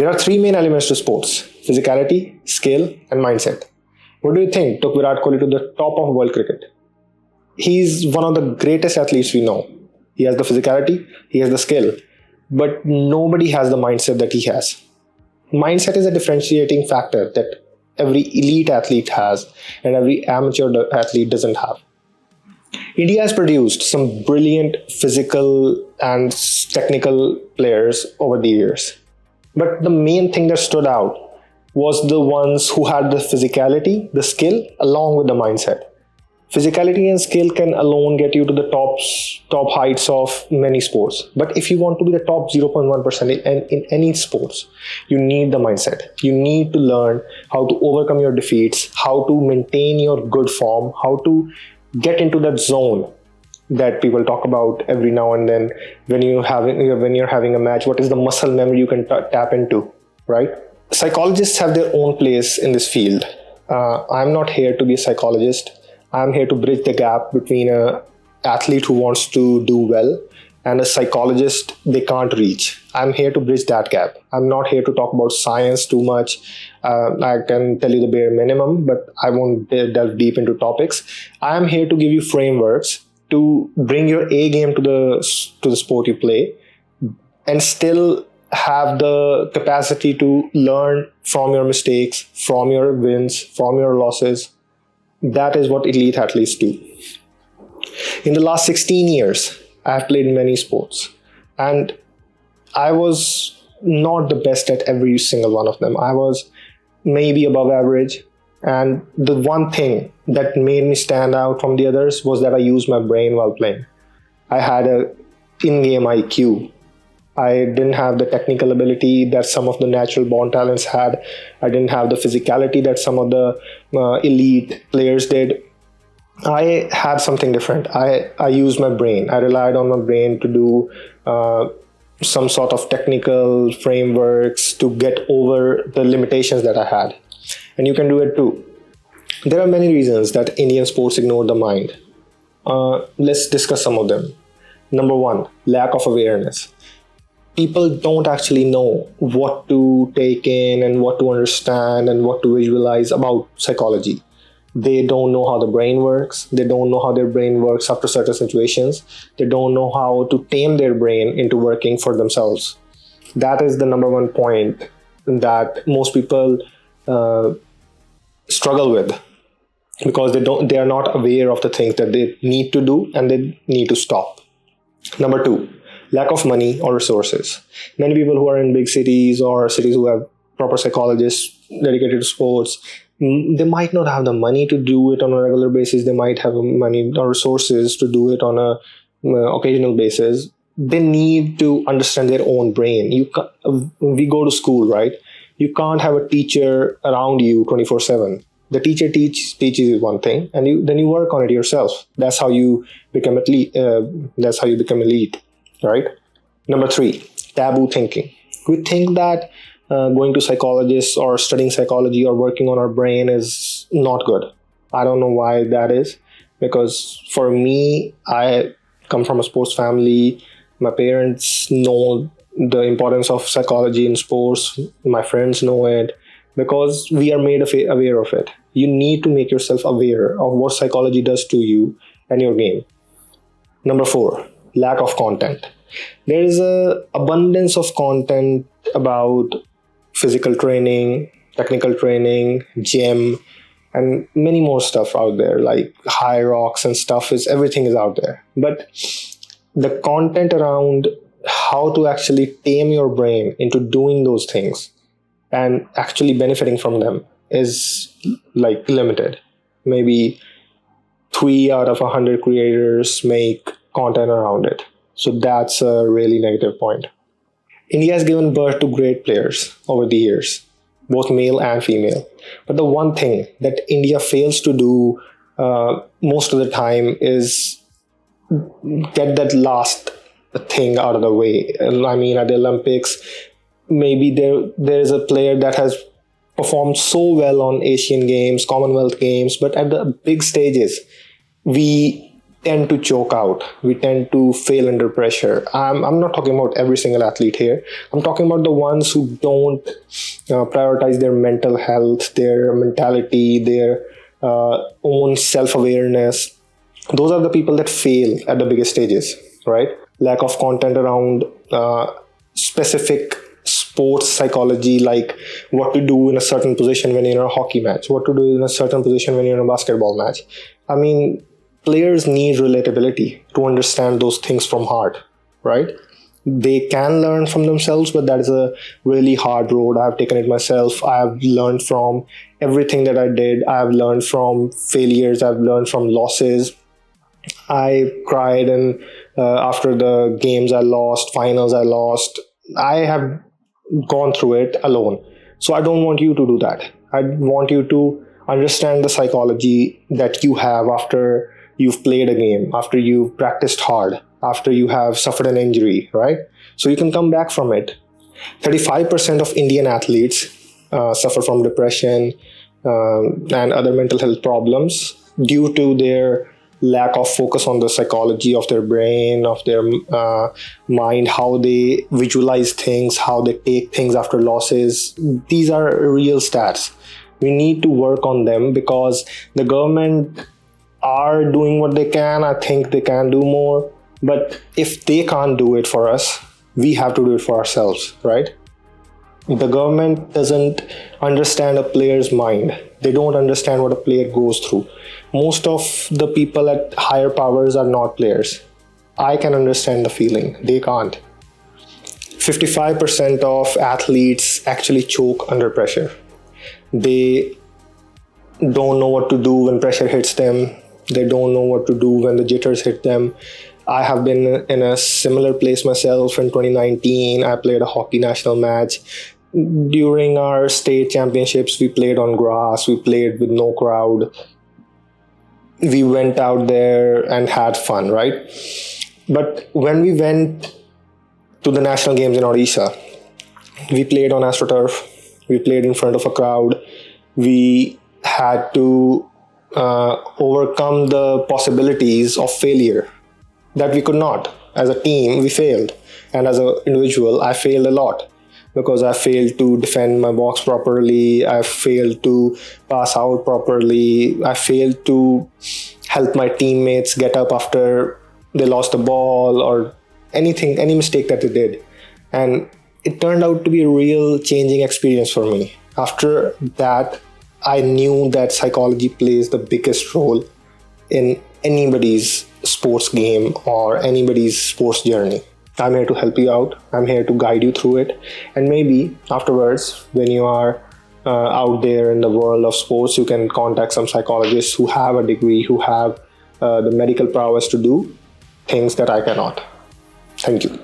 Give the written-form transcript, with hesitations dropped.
There are three main elements to sports: physicality, skill, and mindset. What do you think took Virat Kohli to the top of world cricket? He's one of the greatest athletes we know. He has the physicality, he has the skill, but nobody has the mindset that he has. Mindset is a differentiating factor that every elite athlete has and every amateur athlete doesn't have. India has produced some brilliant physical and technical players over the years. But the main thing that stood out was the ones who had the physicality, the skill, along with the mindset. Physicality and skill can alone get you to the top heights of many sports. But if you want to be the top 0.1% in any sports, you need the mindset. You need to learn how to overcome your defeats, how to maintain your good form, how to get into that zone that people talk about every now and then when you're having a match. What is the muscle memory you can tap into, right? Psychologists have their own place in this field. I'm not here to be a psychologist. I'm here to bridge the gap between an athlete who wants to do well and a psychologist they can't reach. I'm here to bridge that gap. I'm not here to talk about science too much. I can tell you the bare minimum, but I won't delve deep into topics. I'm here to give you frameworks to bring your A game to the sport you play and still have the capacity to learn from your mistakes, from your wins, from your losses. That is what elite athletes do. In the last 16 years, I've played many sports, and I was not the best at every single one of them. I was maybe above average, and the one thing that made me stand out from the others was that I used my brain while playing. I had a in-game IQ. I didn't have the technical ability that some of the natural born talents had. I didn't have the physicality that some of the elite players did. I had something different. I used my brain. I relied on my brain to do some sort of technical frameworks to get over the limitations that I had. And you can do it too. There are many reasons that Indian sports ignore the mind. Let's discuss some of them. Number one, lack of awareness. People don't actually know what to take in and what to understand and what to visualize about psychology. They don't know how the brain works. They don't know how their brain works after certain situations. They don't know how to tame their brain into working for themselves. That is the number one point that most people struggle with, because they are not aware of the things that they need to do and they need to stop. Number two, lack of money or resources. Many people who are in big cities or cities who have proper psychologists dedicated to sports, they might not have the money to do it on a regular basis. They might have money or resources to do it on a occasional basis. They need to understand their own brain. We go to school, right? You can't have a teacher around you 24/7. The teacher teaches you one thing, and then you work on it yourself. That's how you become elite, right? Number three, taboo thinking. We think that going to psychologists or studying psychology or working on our brain is not good. I don't know why that is, because for me, I come from a sports family. My parents know the importance of psychology in sports. My friends know it, because we are made aware of it. You need to make yourself aware of what psychology does to you and your game. Number four, lack of content. There is an abundance of content about physical training, technical training, gym, and many more stuff out there, like high rocks and stuff. Everything is out there. But the content around how to actually tame your brain into doing those things and actually benefiting from them is like limited. Maybe 3 out of 100 creators make content around it. So that's a really negative point. India has given birth to great players over the years, both male and female. But the one thing that India fails to do most of the time is get that last thing out of the way. I mean, at the Olympics, maybe there is a player that has performed so well on Asian Games, Commonwealth Games, but at the big stages, we tend to choke out. We tend to fail under pressure. I'm not talking about every single athlete here. I'm talking about the ones who don't prioritize their mental health, their mentality, their own self-awareness. Those are the people that fail at the biggest stages, right? Lack of content around specific sports psychology, like what to do in a certain position when you're in a hockey match, what to do in a certain position when you're in a basketball match. I mean, players need relatability to understand those things from heart, right? They can learn from themselves, but that is a really hard road. I've taken it myself. I've learned from everything that I did. I've learned from failures. I've learned from losses. I cried, and after the games I lost, finals I lost. I have gone through it alone. So I don't want you to do that. I want you to understand the psychology that you have after you've played a game, after you've practiced hard, after you have suffered an injury, right? So you can come back from it. 35% of Indian athletes suffer from depression and other mental health problems due to their lack of focus on the psychology of their brain, of their mind, how they visualize things, how they take things after losses. These are real stats. We need to work on them because the government are doing what they can. I think they can do more. But if they can't do it for us, we have to do it for ourselves, right? The government doesn't understand a player's mind. They don't understand what a player goes through. Most of the people at higher powers are not players. I can understand the feeling. They can't. 55% of athletes actually choke under pressure. They don't know what to do when pressure hits them. They don't know what to do when the jitters hit them. I have been in a similar place myself. In 2019, I played a hockey national match. During our state championships, we played on grass. We played with no crowd. We went out there and had fun, right? But when we went to the national games in Odisha, we played on AstroTurf. We played in front of a crowd. We had to overcome the possibilities of failure that we could not. As a team, we failed. And as an individual, I failed a lot because I failed to defend my box properly. I failed to pass out properly. I failed to help my teammates get up after they lost the ball or anything, any mistake that they did. And it turned out to be a real changing experience for me. After that, I knew that psychology plays the biggest role in anybody's sports game or anybody's sports journey. I'm here to help you out. I'm here to guide you through it. And maybe afterwards, when you are out there in the world of sports, you can contact some psychologists who have a degree, who have the medical prowess to do things that I cannot. Thank you.